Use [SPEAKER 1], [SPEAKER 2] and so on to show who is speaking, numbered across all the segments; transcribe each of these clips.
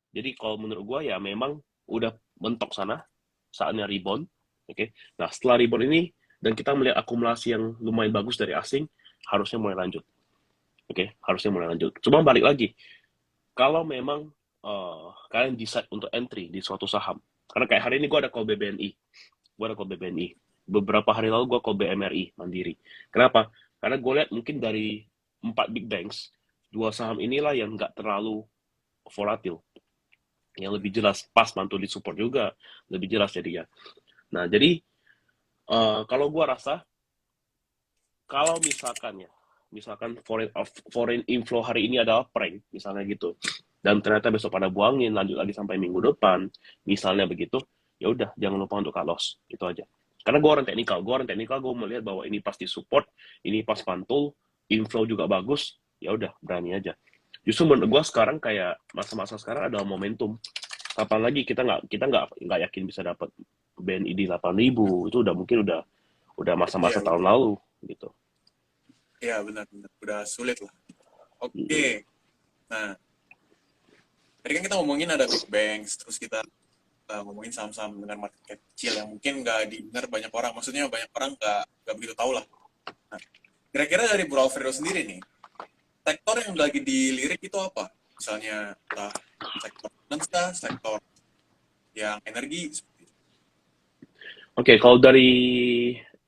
[SPEAKER 1] Jadi kalau menurut gua ya memang udah mentok sana, saatnya rebound. Oke. Nah, setelah rebound ini dan kita melihat akumulasi yang lumayan bagus dari asing, harusnya mulai lanjut. Oke, harusnya mulai lanjut. Cuma balik lagi, kalau memang kalian decide untuk entry di suatu saham, karena kayak hari ini gue ada call BBNI, beberapa hari lalu gue call BMRI Mandiri. Kenapa? Karena gue lihat mungkin dari 4 big banks, dua saham inilah yang nggak terlalu volatil, yang lebih jelas pas mantul di support juga, lebih jelas jadinya. Nah, jadi kalau gue rasa kalau misalkan foreign inflow hari ini adalah prank, misalnya gitu, dan ternyata besok pada buangin, lanjut lagi sampai minggu depan, misalnya begitu, ya udah jangan lupa untuk cut loss, itu aja. Karena gue orang teknikal, gue melihat bahwa ini pasti support, ini pas pantul, inflow juga bagus, ya udah berani aja. Justru menurut gue sekarang kayak masa-masa sekarang adalah momentum. Kapan lagi kita nggak yakin bisa dapat BNI di 8.000, itu udah mungkin udah masa-masa
[SPEAKER 2] Iya,
[SPEAKER 1] tahun lalu gitu.
[SPEAKER 2] iya benar-benar udah sulit lah.
[SPEAKER 1] Mm-mm.
[SPEAKER 2] Oke, nah tadi kan kita ngomongin ada big banks, terus kita ngomongin saham-saham dengan market cap kecil yang mungkin nggak didengar banyak orang, maksudnya banyak orang nggak begitu tahu lah. Nah, kira-kira dari Bro Alfredo sendiri nih, sektor yang lagi dilirik itu apa? Misalnya entah sektor finance kah, sektor yang energi, seperti itu.
[SPEAKER 1] Oke, kalau dari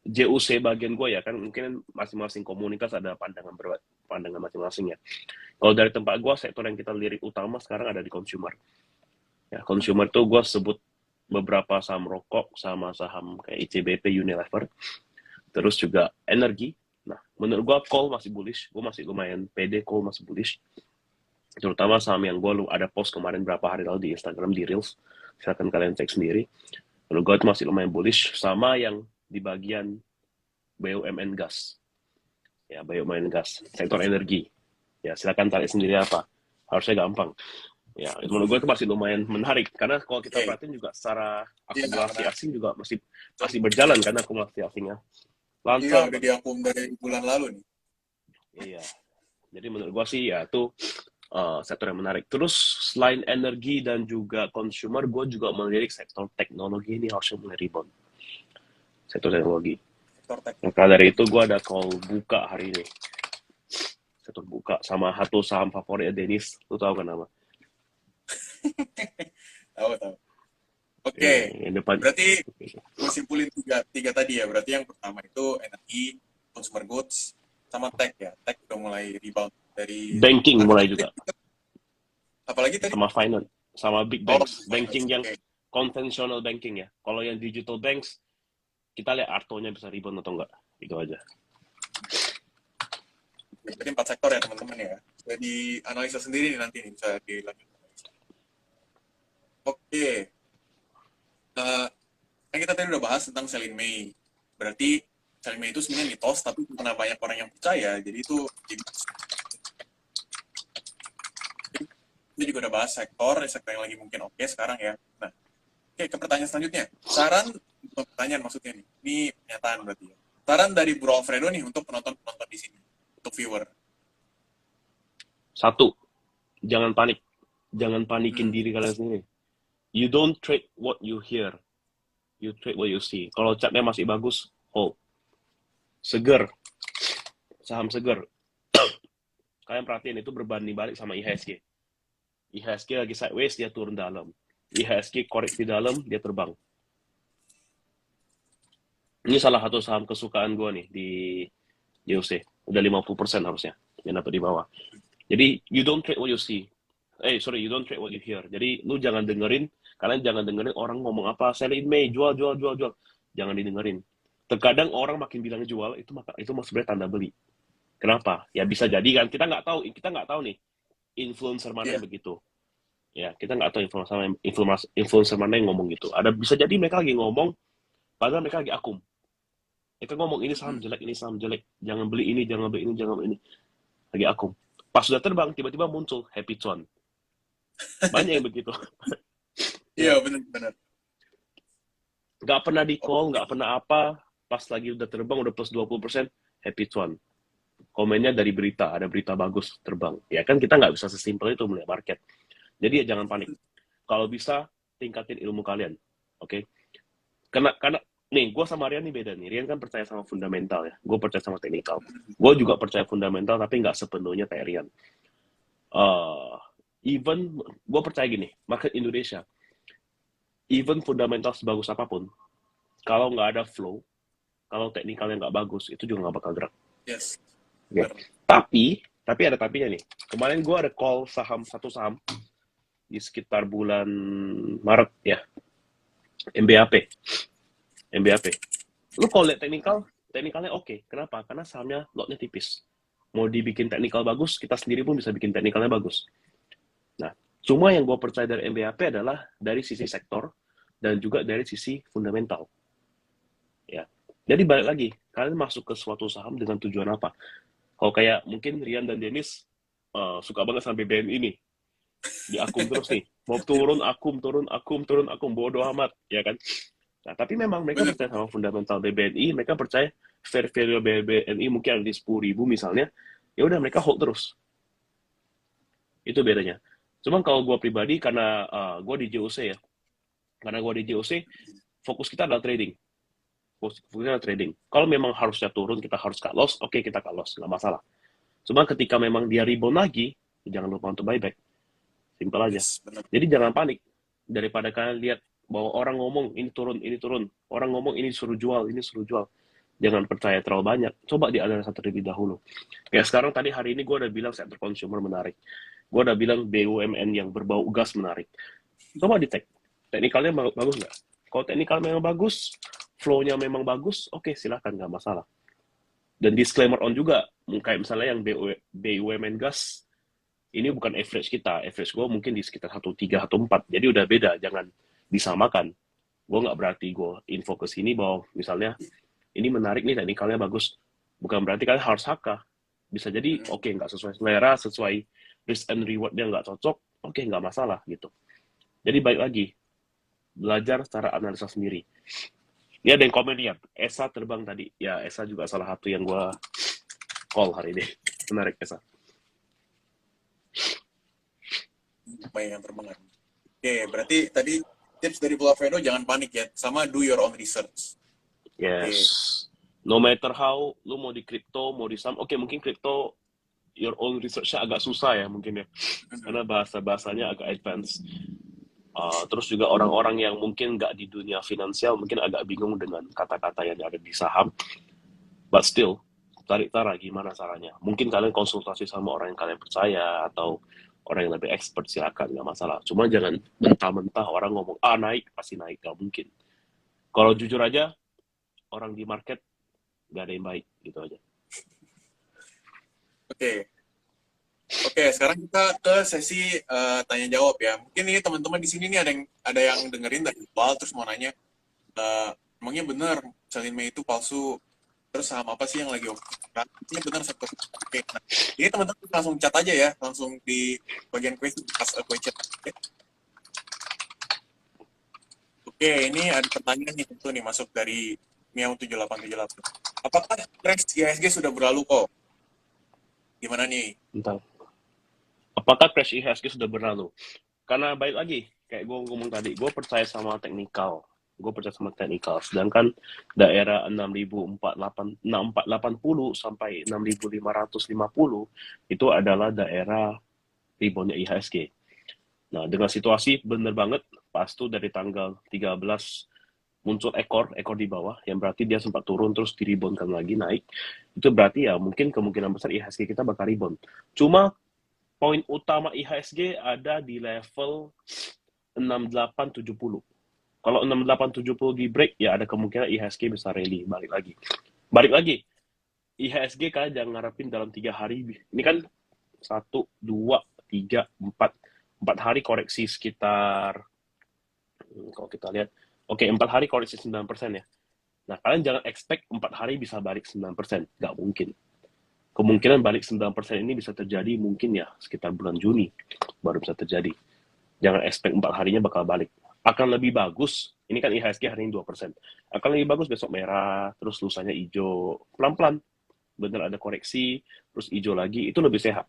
[SPEAKER 1] JUC bagian gue ya kan mungkin masing-masing komunitas ada pandangan masing-masing ya. Kalau dari tempat gue sektor yang kita lirik utama sekarang ada di consumer. Ya, consumer tuh gue sebut beberapa saham rokok sama saham kayak ICBP, Unilever, terus juga energi. Nah, menurut gue call masih bullish, gue masih lumayan pede call masih bullish. Terutama saham yang gue ada post kemarin berapa hari lalu di Instagram di Reels, silakan kalian cek sendiri. Menurut gue itu masih lumayan bullish sama yang di bagian BUMN gas. Ya, BUMN gas, sektor energi. Ya, silakan tarik sendiri apa. Harusnya gampang. Ya, menurut gue itu masih lumayan menarik karena kalau kita
[SPEAKER 2] Oke,
[SPEAKER 1] perhatiin juga secara
[SPEAKER 2] iya
[SPEAKER 1] akumulasi
[SPEAKER 2] menarik.
[SPEAKER 1] asing juga masih masih berjalan kan akumulasi asingnya.
[SPEAKER 2] Iya,
[SPEAKER 1] Lancar
[SPEAKER 2] udah
[SPEAKER 1] banget.
[SPEAKER 2] diakum dari bulan lalu nih.
[SPEAKER 1] Iya. Jadi menurut gue sih ya itu sektor yang menarik. Terus selain energi dan juga consumer, gue juga melirik sektor teknologi ini harusnya mulai rebound. Sektor teknologi.
[SPEAKER 2] Sektor
[SPEAKER 1] Maka
[SPEAKER 2] teknologi.
[SPEAKER 1] dari itu gue ada call buka hari ini. Sektor buka sama satu saham favorit Dennis. Lu tahu kan nama?
[SPEAKER 2] Tahu, tahu. Oke,
[SPEAKER 1] Iya, yang depan.
[SPEAKER 2] berarti gue simpulin tiga tadi ya. Berarti yang pertama itu energi, consumer goods, sama tech ya. Tech udah mulai rebound dari
[SPEAKER 1] Banking
[SPEAKER 2] harga
[SPEAKER 1] mulai
[SPEAKER 2] tadi.
[SPEAKER 1] juga.
[SPEAKER 2] Apalagi tadi?
[SPEAKER 1] Sama finance. Sama big
[SPEAKER 2] Oh,
[SPEAKER 1] banks.
[SPEAKER 2] finance.
[SPEAKER 1] Banking yang
[SPEAKER 2] Oke.
[SPEAKER 1] konvensional banking ya. Kalau yang digital banks, kita lihat Arto-nya bisa rebound atau enggak. Itu aja.
[SPEAKER 2] Berarti 4 sektor ya teman-teman ya. Sudah dianalisa sendiri nih nanti nih, bisa dilanjut. Oke. Eh, kan kita tadi udah bahas tentang Selling May. Berarti Selling May itu sebenarnya mitos, tapi karena banyak orang yang percaya, jadi itu kita juga udah bahas sektor yang lagi mungkin oke sekarang ya. Nah, oke, ke pertanyaan selanjutnya. Pertanyaan maksudnya nih. Ini pernyataan berarti ya. Saran dari Bro Alfredo nih untuk penonton-penonton di sini, untuk viewer.
[SPEAKER 1] Satu, jangan panik. Jangan panikin
[SPEAKER 2] Hmm.
[SPEAKER 1] diri kalian sendiri. You don't trade what you hear. You trade what you see. Kalau catnya masih bagus, hold. Seger. Saham seger. Kalian perhatiin itu berbanding balik sama IHSG. IHSG lagi sideways, dia turun dalam. IHSG koreksi dalam, dia terbang. Ini salah satu saham kesukaan gue nih di JOC. Udah 50% harusnya yang dapat di bawah. Jadi, you don't trade what you see. You don't trade what you hear. Jadi, lu jangan dengerin, kalian jangan dengerin orang ngomong apa, sell in May, jual, jual, jual, jual. Jangan didengerin. Terkadang orang makin bilang jual, itu sebenarnya tanda beli. Kenapa? Ya bisa jadi kan, kita nggak tahu nih influencer mana
[SPEAKER 2] Iya.
[SPEAKER 1] yang begitu. Ya, kita nggak tahu influencer mana yang ngomong gitu. Ada bisa jadi mereka lagi ngomong, padahal mereka lagi akum. Mereka ngomong
[SPEAKER 2] Hmm.
[SPEAKER 1] ini saham jelek, jangan beli ini, jangan beli ini, jangan beli ini. Lagi akum. Pas sudah terbang, tiba-tiba muncul happy cuan. Banyak yang begitu.
[SPEAKER 2] Iya,
[SPEAKER 1] Ya,
[SPEAKER 2] benar-benar.
[SPEAKER 1] nggak pernah di call,
[SPEAKER 2] Oke.
[SPEAKER 1] nggak pernah apa, pas lagi udah terbang, udah plus 20%, happy cuan. Komennya dari berita, ada berita bagus terbang. Ya kan kita nggak bisa sesimpel itu melihat market. Jadi ya jangan panik. kalau bisa tingkatin ilmu kalian, oke? Karena nih, gue sama Rian nih beda nih. Rian kan percaya sama fundamental ya, gue percaya sama teknikal. Gue juga percaya fundamental, tapi nggak sepenuhnya kayak Rian. Uh, even gue percaya gini, market Indonesia, even fundamental sebagus apapun, kalau nggak ada flow, kalau teknikalnya nggak bagus, itu juga nggak bakal gerak.
[SPEAKER 2] Yes.
[SPEAKER 1] Okay. Tapi ada tapinya nih. Kemarin gue ada call satu saham di sekitar bulan Maret ya, MBAP. Lu kalau lihat teknikalnya oke. Kenapa? Karena sahamnya lotnya tipis. Mau dibikin teknikal bagus, kita sendiri pun bisa bikin teknikalnya bagus. Nah, cuma yang gue percaya dari MBAP adalah dari sisi sektor dan juga dari sisi fundamental. Ya. Jadi balik lagi, kalian masuk ke suatu saham dengan tujuan apa? Kalau kayak mungkin Rian dan Dennis suka banget sama BBNI nih. Di akum terus nih. Mau turun akum, bodoh amat, ya kan? Nah, tapi memang mereka percaya sama fundamental BBNI, mereka percaya fair value BBNI mungkin ada di 10.000 misalnya, ya udah mereka hold terus. Itu bedanya. Cuma kalau gue pribadi, karena gue di JOC ya, karena gue di JOC, fokus kita adalah trading. Fokusnya adalah trading. Kalau memang harusnya turun, kita harus cut loss, oke kita cut loss, nggak masalah. Cuma ketika memang dia rebound lagi, jangan lupa untuk buyback. Simpel aja.
[SPEAKER 2] Yes,
[SPEAKER 1] jadi jangan panik. Daripada kalian lihat bahwa orang ngomong ini turun, orang ngomong ini suruh jual, jangan percaya terlalu banyak. Coba dianalisa terlebih dahulu. Kayak sekarang tadi hari ini gue udah bilang sektor consumer menarik. Gue udah bilang BUMN yang berbau gas menarik. Coba dicek. Teknikalnya bagus nggak? Kalau teknikal memang bagus, flow-nya memang bagus, oke silahkan, nggak masalah. Dan disclaimer on juga, kayak misalnya yang BUMN gas, ini bukan average kita. Average gue mungkin di sekitar 1,3, 1,4. Jadi udah beda, jangan disamakan. Gue nggak berarti gue info ke sini bahwa misalnya ini menarik nih, teknikalnya bagus. Bukan berarti kalian harus HK. Bisa jadi oke, nggak sesuai selera, sesuai risk and reward-nya nggak cocok, oke nggak masalah gitu. Jadi baik lagi, belajar secara analisa sendiri. Ini ada yang komen ya, Esa terbang tadi. Ya, Esa juga salah satu yang gue call hari ini. Menarik, Esa.
[SPEAKER 2] Banyak yang terbang. Oke, berarti tadi tips dari Buffalo jangan panik ya, sama do your own research.
[SPEAKER 1] Yes. No matter how, lu mau di crypto, mau di saham, oke mungkin crypto your own research-nya agak susah ya mungkin ya, karena bahasa-bahasanya agak advance. Terus juga orang-orang yang mungkin nggak di dunia finansial mungkin agak bingung dengan kata-kata yang ada di saham. But still, cari cara gimana caranya. Mungkin kalian konsultasi sama orang yang kalian percaya atau orang yang lebih expert, silakan, nggak masalah. Cuma jangan mentah-mentah orang ngomong, naik, pasti naik. Nggak mungkin. Kalau jujur aja, orang di market nggak ada yang baik, gitu aja.
[SPEAKER 2] Oke, sekarang kita ke sesi tanya jawab ya. Mungkin ini teman-teman di sini nih ada yang dengerin dari awal terus mau nanya, emangnya benar Salim May itu palsu? Terus saham apa sih yang lagi ini benar satu? Oke, nah, ini teman-teman langsung chat aja ya, langsung di bagian question, ask a question. Oke, ini ada pertanyaan nih tentu nih masuk dari Miao 7878. Apakah crash IHSG sudah berlalu kok? Gimana nih?
[SPEAKER 1] Entah. Apakah crash IHSG sudah berlalu? Karena baik lagi, kayak gue ngomong tadi, gue percaya sama teknikal. Sedangkan daerah 6.480 sampai 6.550 itu adalah daerah reboundnya IHSG. Nah, dengan situasi bener banget, pas tuh dari tanggal 13 muncul ekor di bawah, yang berarti dia sempat turun terus direboundkan lagi naik. Itu berarti ya mungkin kemungkinan besar IHSG kita bakal rebound. Cuma poin utama IHSG ada di level 6870. Kalau 6870 di break, ya ada kemungkinan IHSG bisa rally balik lagi. IHSG kalian jangan ngarepin dalam 3 hari. Ini kan 1, 2, 3, 4 hari koreksi sekitar, kalau kita lihat, oke 4 hari koreksi 9% ya. Nah, kalian jangan expect 4 hari bisa balik 9%. Nggak mungkin. Kemungkinan balik 9% ini bisa terjadi mungkin ya sekitar bulan Juni baru bisa terjadi. Jangan expect 4 harinya bakal balik. Akan lebih bagus, ini kan IHSG hari ini 2%. Akan lebih bagus besok merah, terus lusanya hijau. Pelan-pelan. Bener ada koreksi, terus hijau lagi, itu lebih sehat.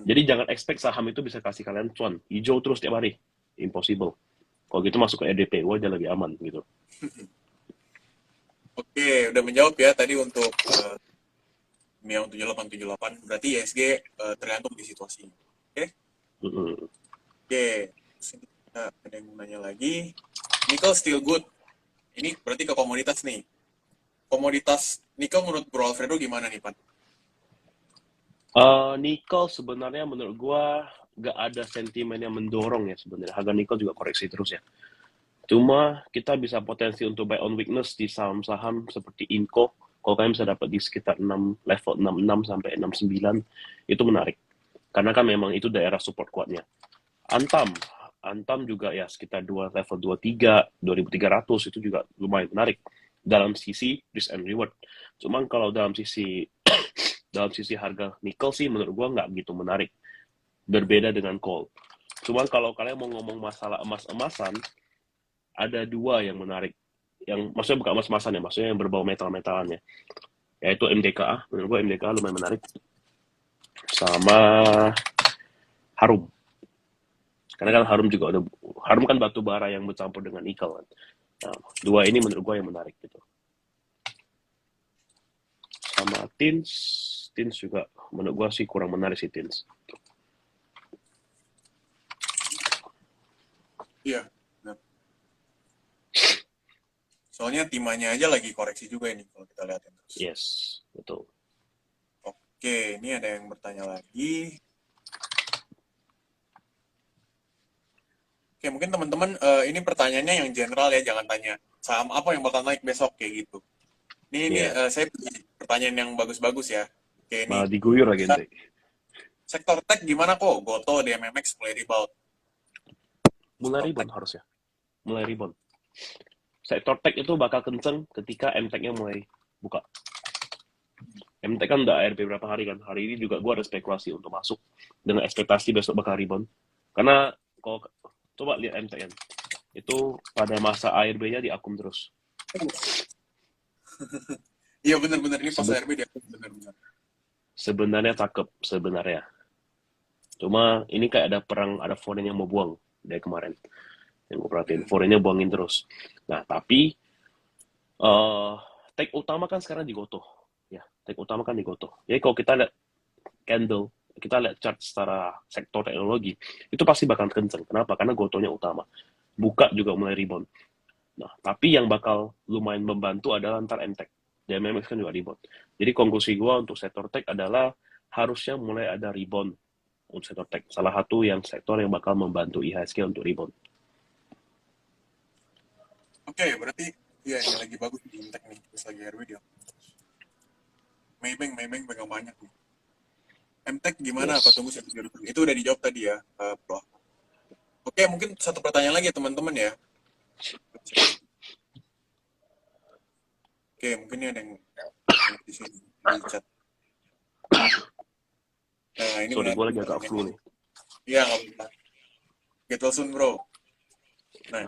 [SPEAKER 1] Jadi jangan expect saham itu bisa kasih kalian cuan. Hijau terus tiap hari. impossible. Kalau gitu masuk ke EDPU aja lebih aman gitu.
[SPEAKER 2] Oke, udah menjawab ya tadi untuk yang 7878. Berarti ISG tergantung di situasinya. Oke,
[SPEAKER 1] Mm-mm.
[SPEAKER 2] oke. Terus ini ada yang mau nanya lagi. Nickel still good. Ini berarti ke komoditas nih. Komoditas nikel menurut Bro Alfredo gimana nih, Pak?
[SPEAKER 1] Nikel sebenarnya menurut gua nggak ada sentimen yang mendorong ya sebenarnya. Harga nikel juga koreksi terus ya. Cuma kita bisa potensi untuk buy on weakness di saham-saham seperti Inco. Kalau kalian bisa dapat di sekitar 6, level 66 sampai 69, itu menarik. Karena kan memang itu daerah support kuatnya. Antam, Antam juga ya sekitar level 23, 2300 itu juga lumayan menarik dalam sisi risk and reward. Cuman kalau dalam sisi harga nikel sih menurut gua nggak gitu menarik. Berbeda dengan coal. Cuman kalau kalian mau ngomong masalah emas-emasan, ada dua yang menarik. Yang maksudnya bukan emas-emasan ya, maksudnya yang berbau metal-metalannya. Yaitu MDKA, menurut gua MDKA lumayan menarik. Sama Harum. Karena kan Harum kan batu bara yang bercampur dengan nikel kan. Nah, dua ini menurut gue yang menarik gitu. Sama Tins juga menurut gue sih kurang menarik sih Tins.
[SPEAKER 2] Iya. Nah, soalnya timanya aja lagi koreksi juga ini kalau kita lihatin terus.
[SPEAKER 1] Yes, betul.
[SPEAKER 2] Oke, ini ada yang bertanya lagi. Oke, mungkin teman-teman ini pertanyaannya yang general ya, jangan tanya saham apa yang bakal naik besok kayak gitu. Ini
[SPEAKER 1] Iya,
[SPEAKER 2] saya pilih pertanyaan yang bagus-bagus ya. Oke, ini
[SPEAKER 1] malah diguyur lagi nanti.
[SPEAKER 2] sektor tech gimana kok? Goto, DMMX mulai rebound.
[SPEAKER 1] Mulai
[SPEAKER 2] Sektor tech.
[SPEAKER 1] rebound harusnya. Mulai rebound. Sektor tech itu bakal kenceng ketika MTech-nya mulai buka. MTech kan udah ARB berapa hari kan. Hari ini juga gue ada spekulasi untuk masuk dengan ekspektasi besok bakal rebound. Karena kalau coba lihat MTech kan, itu pada masa ARB-nya diakum terus.
[SPEAKER 2] Iya benar-benar ini pas
[SPEAKER 1] Sebe
[SPEAKER 2] ARB dia benar-benar.
[SPEAKER 1] sebenarnya cakep sebenarnya. Cuma ini kayak ada perang, ada foreign yang mau buang dari kemarin. Yang gue perhatiin, foreignnya buangin terus. Nah, tapi take utama kan sekarang di Goto. Ya, take utama kan di Goto. Jadi kalau kita lihat candle, kita lihat chart secara sektor teknologi, itu pasti bakal kenceng. Kenapa? Karena Gotonya utama. Buka juga mulai rebound. Nah, tapi yang bakal lumayan membantu adalah ntar MTech. DMMX kan juga rebound. Jadi konklusi gue untuk sektor tech adalah harusnya mulai ada rebound untuk sektor tech. Salah satu yang sektor yang bakal membantu IHSG untuk rebound.
[SPEAKER 2] Oke, berarti ya ini lagi bagus di Intek nih, terus lagi ARB dia. Maybank pegang banyak nih. MTech gimana? Apa
[SPEAKER 1] Yes.
[SPEAKER 2] tunggu sih? Itu udah dijawab tadi ya, Bro. Oke, mungkin satu pertanyaan lagi ya teman-teman ya. Oke, mungkin ini ada yang di sini di chat. Nah, ini
[SPEAKER 1] Sorry, gue
[SPEAKER 2] menarik
[SPEAKER 1] lagi agak flu
[SPEAKER 2] pertanyaannya.
[SPEAKER 1] nih.
[SPEAKER 2] Iya, nggak apa-apa. Get well soon, bro. Nah,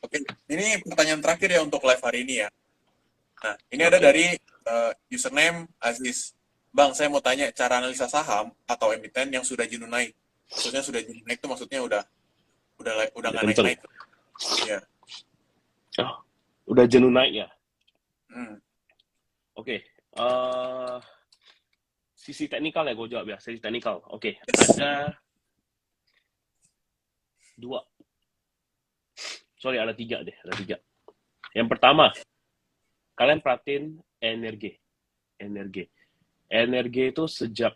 [SPEAKER 2] oke. Ini pertanyaan terakhir ya untuk live hari ini ya. Nah, ini ada
[SPEAKER 1] Oke.
[SPEAKER 2] dari username Aziz. Bang, saya mau tanya cara analisa saham atau emiten yang sudah jenuh naik. Maksudnya sudah jenuh naik itu maksudnya udah
[SPEAKER 1] Udah
[SPEAKER 2] nggak
[SPEAKER 1] kenceng.
[SPEAKER 2] naik-naik. Iya.
[SPEAKER 1] Oh, udah jenuh naik ya?
[SPEAKER 2] Hmm.
[SPEAKER 1] Oke. Sisi teknikal ya gue jawab ya. Sisi teknikal. Oke.
[SPEAKER 2] Yes.
[SPEAKER 1] Ada dua. Sorry, ada tiga deh. Ada tiga. Yang pertama, kalian perhatiin energi. Energi itu sejak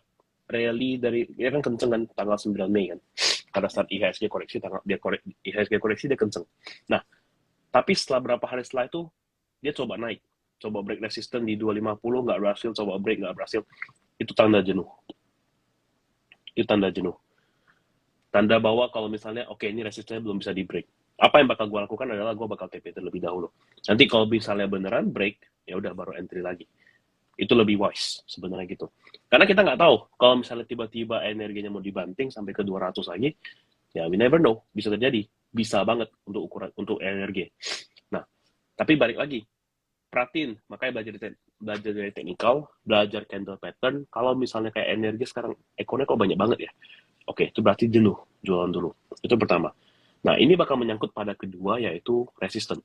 [SPEAKER 1] rally dari, ya kan kenceng kan tanggal 9 Mei kan. Pada saat IHSG koreksi, IHSG koreksi dia kenceng. Nah, tapi setelah berapa hari setelah itu, dia coba naik. Coba break resistance di 250, nggak berhasil. Coba break, nggak berhasil. Itu tanda jenuh. Itu tanda jenuh. Tanda bahwa kalau misalnya, oke, ini resistennya belum bisa di break. Apa yang bakal gue lakukan adalah gue bakal TP terlebih dahulu. Nanti kalau misalnya beneran break, ya udah baru entry lagi. Itu lebih wise sebenarnya gitu. Karena kita nggak tahu kalau misalnya tiba-tiba energinya mau dibanting sampai ke 200 lagi, ya we never know, bisa terjadi. Bisa banget untuk ukuran untuk energi. Nah, tapi balik lagi, perhatiin, makanya belajar dari teknikal, belajar candle pattern. Kalau misalnya kayak energi sekarang ekornya kok banyak banget ya. Oke, itu berarti jenuh jualan dulu. Itu pertama. Nah, ini bakal menyangkut pada kedua, yaitu resisten.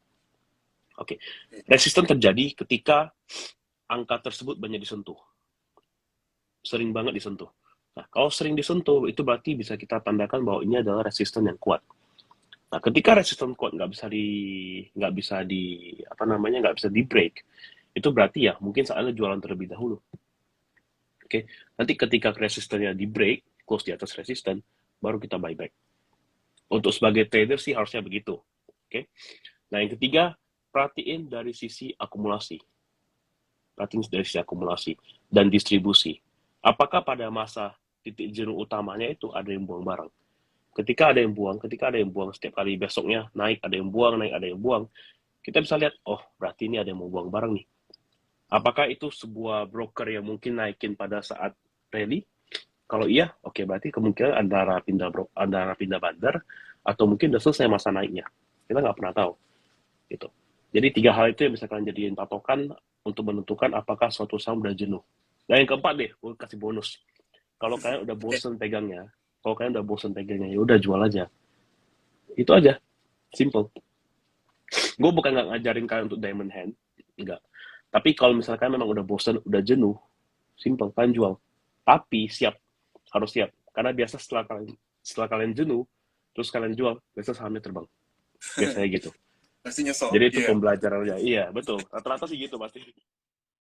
[SPEAKER 1] Oke, resisten terjadi ketika angka tersebut banyak disentuh. Sering banget disentuh. Nah, kalau sering disentuh, itu berarti bisa kita tandakan bahwa ini adalah resisten yang kuat. Nah, ketika resisten kuat nggak bisa di break, itu berarti ya mungkin saatnya jualan terlebih dahulu. Oke, nanti ketika resistennya di break, close di atas resisten, baru kita buy back. Untuk sebagai trader sih harusnya begitu. Oke. Nah, yang ketiga, perhatiin dari sisi akumulasi. Perhatiin dari sisi akumulasi dan distribusi. Apakah pada masa titik jenuh utamanya itu ada yang buang barang? Ketika ada yang buang setiap kali besoknya naik, ada yang buang, naik, ada yang buang, kita bisa lihat, oh berarti ini ada yang mau buang barang nih. Apakah itu sebuah broker yang mungkin naikin pada saat rally? Kalau iya, oke, berarti kemungkinan antara pindah bandar atau mungkin udah selesai masa naiknya. Kita nggak pernah tahu. Gitu. Jadi 3 hal itu yang bisa kalian jadiin patokan untuk menentukan apakah suatu saham udah jenuh. Nah, yang keempat deh, gue kasih bonus. Kalau kalian udah bosen pegangnya, ya udah jual aja. Itu aja, simple. Gue bukan nggak ngajarin kalian untuk diamond hand, enggak. Tapi kalau misalkan memang udah bosen, udah jenuh, simple, kalian jual. Tapi harus siap. Karena biasa setelah kalian jenuh, terus kalian jual, biasa sahamnya terbang. Biasanya gitu.
[SPEAKER 2] Pasti nyesel.
[SPEAKER 1] Jadi itu
[SPEAKER 2] Iya.
[SPEAKER 1] pembelajarannya. Iya, betul. Rata-rata sih gitu pasti.